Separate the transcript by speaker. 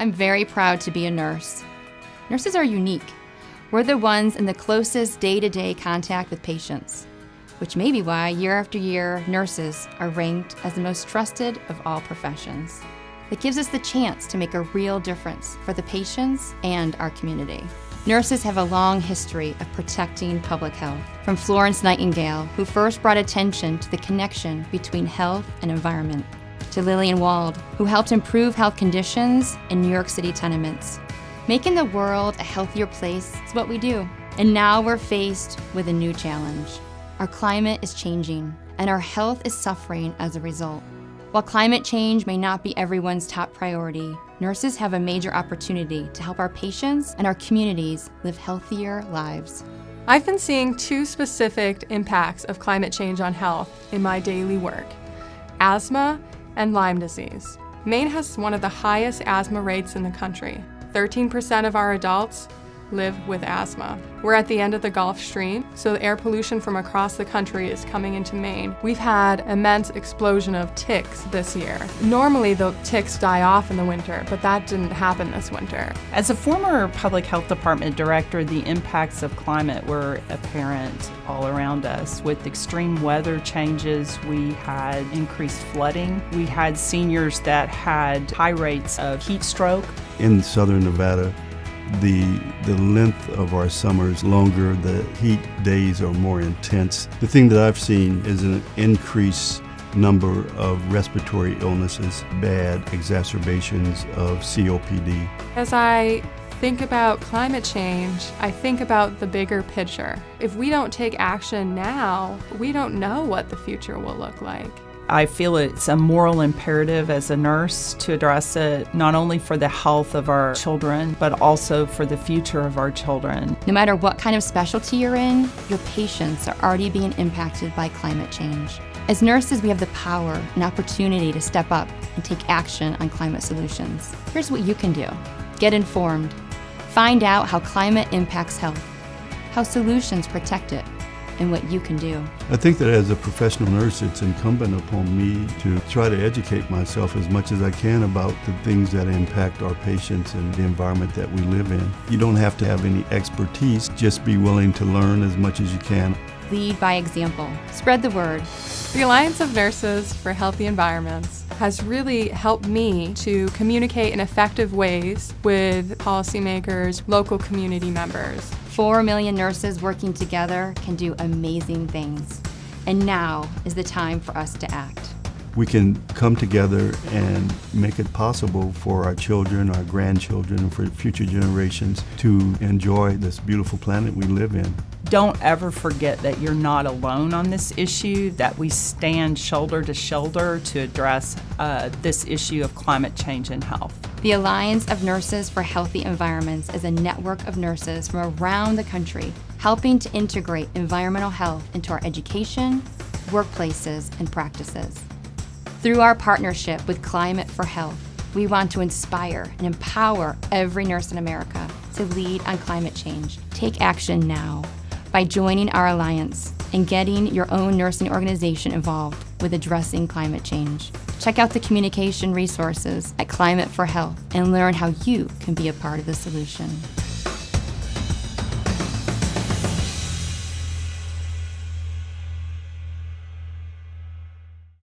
Speaker 1: I'm very proud to be a nurse. Nurses are unique. We're the ones in the closest day-to-day contact with patients, which may be why year after year, nurses are ranked as the most trusted of all professions. It gives us the chance to make a real difference for the patients and our community. Nurses have a long history of protecting public health, from Florence Nightingale, who first brought attention to the connection between health and environment, to Lillian Wald, who helped improve health conditions in New York City tenements. Making the world a healthier place is what we do. And now we're faced with a new challenge. Our climate is changing, and our health is suffering as a result. While climate change may not be everyone's top priority, nurses have a major opportunity to help our patients and our communities live healthier lives.
Speaker 2: I've been seeing two specific impacts of climate change on health in my daily work: asthma and Lyme disease. Maine has one of the highest asthma rates in the country. 13% of our adults live with asthma. We're at the end of the Gulf Stream, so the air pollution from across the country is coming into Maine. We've had immense explosion of ticks this year. Normally the ticks die off in the winter, but that didn't happen this winter.
Speaker 3: As a former public health department director, the impacts of climate were apparent all around us. With extreme weather changes, we had increased flooding. We had seniors that had high rates of heat stroke.
Speaker 4: In southern Nevada, the length of our summer is longer, the heat days are more intense. The thing that I've seen is an increased number of respiratory illnesses, bad exacerbations of COPD.
Speaker 2: As I think about climate change, I think about the bigger picture. If we don't take action now, we don't know what the future will look like.
Speaker 3: I feel it's a moral imperative as a nurse to address it, not only for the health of our children, but also for the future of our children.
Speaker 1: No matter what kind of specialty you're in, your patients are already being impacted by climate change. As nurses, we have the power and opportunity to step up and take action on climate solutions. Here's what you can do. Get informed. Find out how climate impacts health, how solutions protect it, and what you can do.
Speaker 4: I think that as a professional nurse, it's incumbent upon me to try to educate myself as much as I can about the things that impact our patients and the environment that we live in. You don't have to have any expertise, just be willing to learn as much as you can.
Speaker 1: Lead by example. Spread the word.
Speaker 2: The Alliance of Nurses for Healthy Environments has really helped me to communicate in effective ways with policymakers, local community members.
Speaker 1: 4 million nurses working together can do amazing things. And now is the time for us to act.
Speaker 4: We can come together and make it possible for our children, our grandchildren, and for future generations to enjoy this beautiful planet we live in.
Speaker 3: Don't ever forget that you're not alone on this issue, that we stand shoulder to shoulder to address this issue of climate change and health.
Speaker 1: The Alliance of Nurses for Healthy Environments is a network of nurses from around the country helping to integrate environmental health into our education, workplaces, and practices. Through our partnership with Climate for Health, we want to inspire and empower every nurse in America to lead on climate change. Take action now by joining our alliance and getting your own nursing organization involved with addressing climate change. Check out the communication resources at Climate for Health and learn how you can be a part of the solution.